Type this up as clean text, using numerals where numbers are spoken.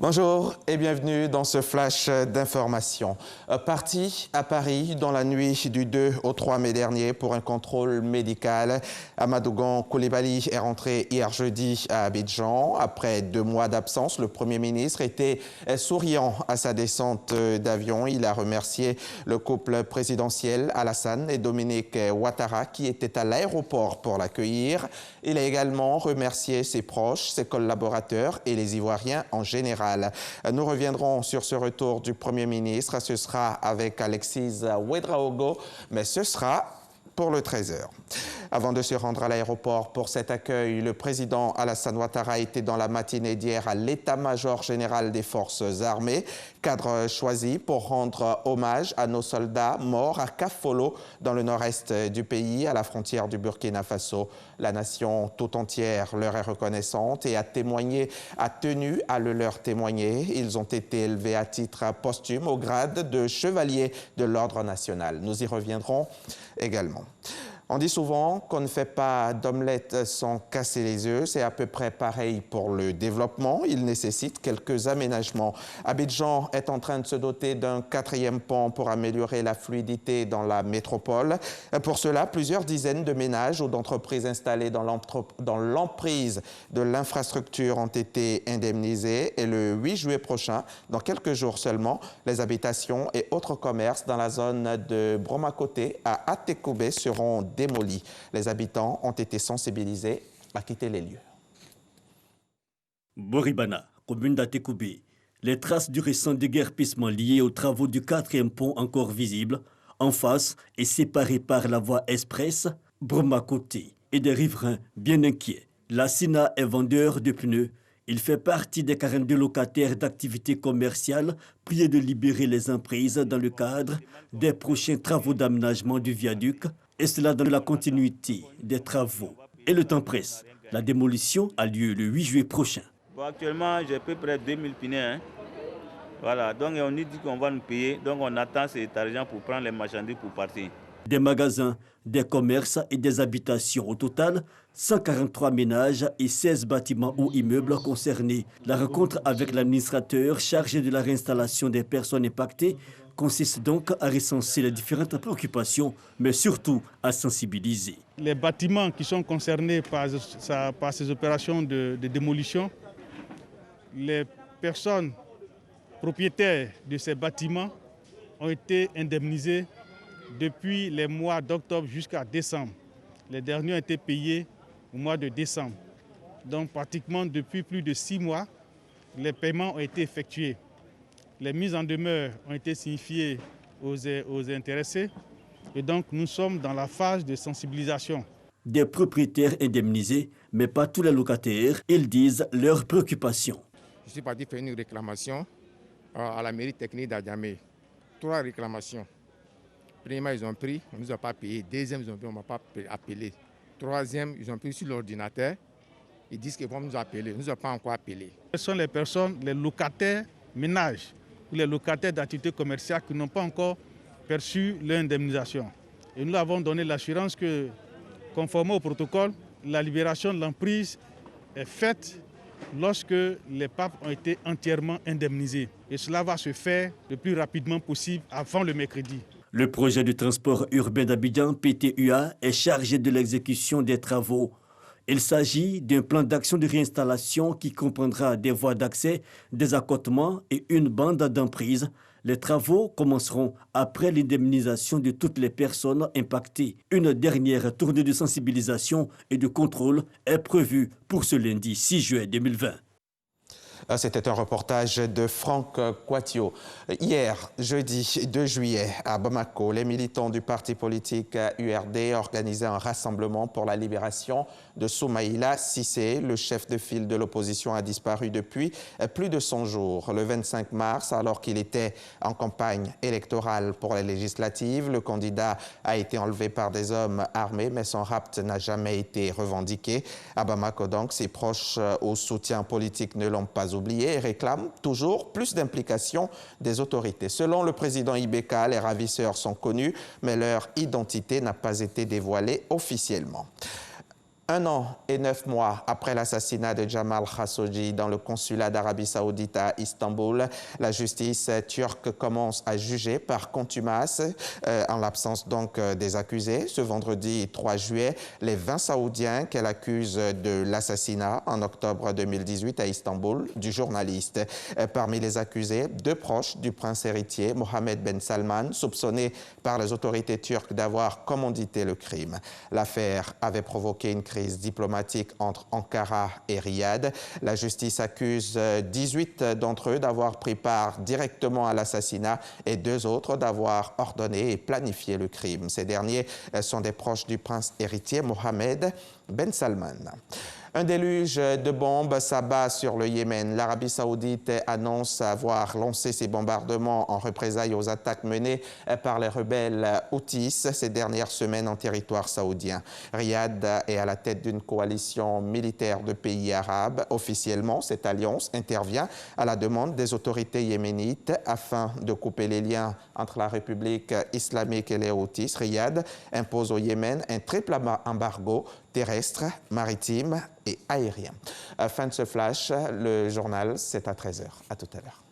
Bonjour et bienvenue dans ce flash d'information. Parti à Paris dans la nuit du 2 au 3 mai dernier pour un contrôle médical, Amadougon Coulibaly est rentré hier jeudi à Abidjan. Après 2 mois d'absence, le Premier ministre était souriant à sa descente d'avion. Il a remercié le couple présidentiel Alassane et Dominique Ouattara qui étaient à l'aéroport pour l'accueillir. Il a également remercié ses proches, ses collaborateurs et les Ivoiriens en général. Nous reviendrons sur ce retour du Premier ministre. Ce sera avec Alexis Ouedraogo, mais ce sera pour le 13h. Avant de se rendre à l'aéroport pour cet accueil, le président Alassane Ouattara était dans la matinée d'hier à l'état-major général des forces armées, cadre choisi pour rendre hommage à nos soldats morts à Kafolo, dans le nord-est du pays, à la frontière du Burkina Faso. La nation tout entière leur est reconnaissante et a tenu à le leur témoigner. Ils ont été élevés à titre posthume au grade de chevalier de l'ordre national. Nous y reviendrons également. On dit souvent qu'on ne fait pas d'omelette sans casser les œufs. C'est à peu près pareil pour le développement. Il nécessite quelques aménagements. Abidjan est en train de se doter d'un 4e pont pour améliorer la fluidité dans la métropole. Pour cela, plusieurs dizaines de ménages ou d'entreprises installées dans l'emprise de l'infrastructure ont été indemnisés. Et le 8 juillet prochain, dans quelques jours seulement, les habitations et autres commerces dans la zone de Bromakoté à Atekoubé seront démolis. Les habitants ont été sensibilisés à quitter les lieux. Boribana, commune d'Atekoubé. Les traces du récent déguerpissement lié aux travaux du 4e pont encore visibles, en face et séparés par la voie express, Bromakoté, et des riverains bien inquiets. Lassina est vendeur de pneus. Il fait partie des 42 locataires d'activités commerciales priés de libérer les emprises dans le cadre des prochains travaux d'aménagement du viaduc, et cela dans la continuité des travaux. Et le temps presse. La démolition a lieu le 8 juillet prochain. Bon, actuellement, j'ai à peu près 2000 pneus. Voilà, donc on nous dit qu'on va nous payer, donc on attend cet argent pour prendre les marchandises pour partir. Des magasins, des commerces et des habitations. Au total, 143 ménages et 16 bâtiments ou immeubles concernés. La rencontre avec l'administrateur chargé de la réinstallation des personnes impactées consiste donc à recenser les différentes préoccupations, mais surtout à sensibiliser. Les bâtiments qui sont concernés par ces opérations de démolition, les personnes propriétaires de ces bâtiments ont été indemnisées depuis les mois d'octobre jusqu'à décembre. Les derniers ont été payés au mois de décembre. Donc pratiquement depuis plus de 6 mois, les paiements ont été effectués. Les mises en demeure ont été signifiées aux intéressés et donc nous sommes dans la phase de sensibilisation. Des propriétaires indemnisés, mais pas tous les locataires, ils disent leurs préoccupations. Je suis parti faire une réclamation à la mairie technique d'Adjamé. 3 réclamations. Premièrement, ils ont pris, on ne nous a pas payé. Deuxième, ils ont pris, on ne m'a pas appelé. Troisième, ils ont pris sur l'ordinateur. Ils disent qu'ils vont nous appeler. Ils ne nous ont pas encore appelé. Ce sont les personnes, les locataires ménages ou les locataires d'activités commerciales qui n'ont pas encore perçu leur indemnisation. Et nous avons donné l'assurance que, conformément au protocole, la libération de l'emprise est faite lorsque les papes ont été entièrement indemnisés. Et cela va se faire le plus rapidement possible avant le mercredi. Le projet de transport urbain d'Abidjan, PTUA, est chargé de l'exécution des travaux. Il s'agit d'un plan d'action de réinstallation qui comprendra des voies d'accès, des accotements et une bande d'emprise. Les travaux commenceront après l'indemnisation de toutes les personnes impactées. Une dernière tournée de sensibilisation et de contrôle est prévue pour ce lundi 6 juillet 2020. C'était un reportage de Franck Quatio. Hier, jeudi 2 juillet, à Bamako, les militants du parti politique URD organisaient un rassemblement pour la libération de Soumaïla Cissé. Le chef de file de l'opposition a disparu depuis plus de 100 jours. Le 25 mars, alors qu'il était en campagne électorale pour les législatives, le candidat a été enlevé par des hommes armés, mais son rapt n'a jamais été revendiqué. À Bamako, donc, ses proches au soutien politique ne l'ont pas oublié et réclament toujours plus d'implication des autorités. Selon le président Ibeka, les ravisseurs sont connus, mais leur identité n'a pas été dévoilée officiellement. 1 an et 9 mois après l'assassinat de Jamal Khashoggi dans le consulat d'Arabie Saoudite à Istanbul, la justice turque commence à juger par contumace, en l'absence donc des accusés. Ce vendredi 3 juillet, les 20 Saoudiens qu'elle accuse de l'assassinat en octobre 2018 à Istanbul du journaliste. Parmi les accusés, 2 proches du prince héritier, Mohammed Ben Salman, soupçonné par les autorités turques d'avoir commandité le crime. L'affaire avait provoqué une crise diplomatique entre Ankara et Riyad. La justice accuse 18 d'entre eux d'avoir pris part directement à l'assassinat et 2 autres d'avoir ordonné et planifié le crime. Ces derniers sont des proches du prince héritier Mohammed Ben Salman. Un déluge de bombes s'abat sur le Yémen. L'Arabie Saoudite annonce avoir lancé ses bombardements en représailles aux attaques menées par les rebelles Houthis ces dernières semaines en territoire saoudien. Riyad est à la tête d'une coalition militaire de pays arabes. Officiellement, cette alliance intervient à la demande des autorités yéménites afin de couper les liens entre la République islamique et les Houthis. Riyad impose au Yémen un triple embargo terrestre, maritime et aérien. Fin de ce flash, le journal, c'est à 13h. À tout à l'heure.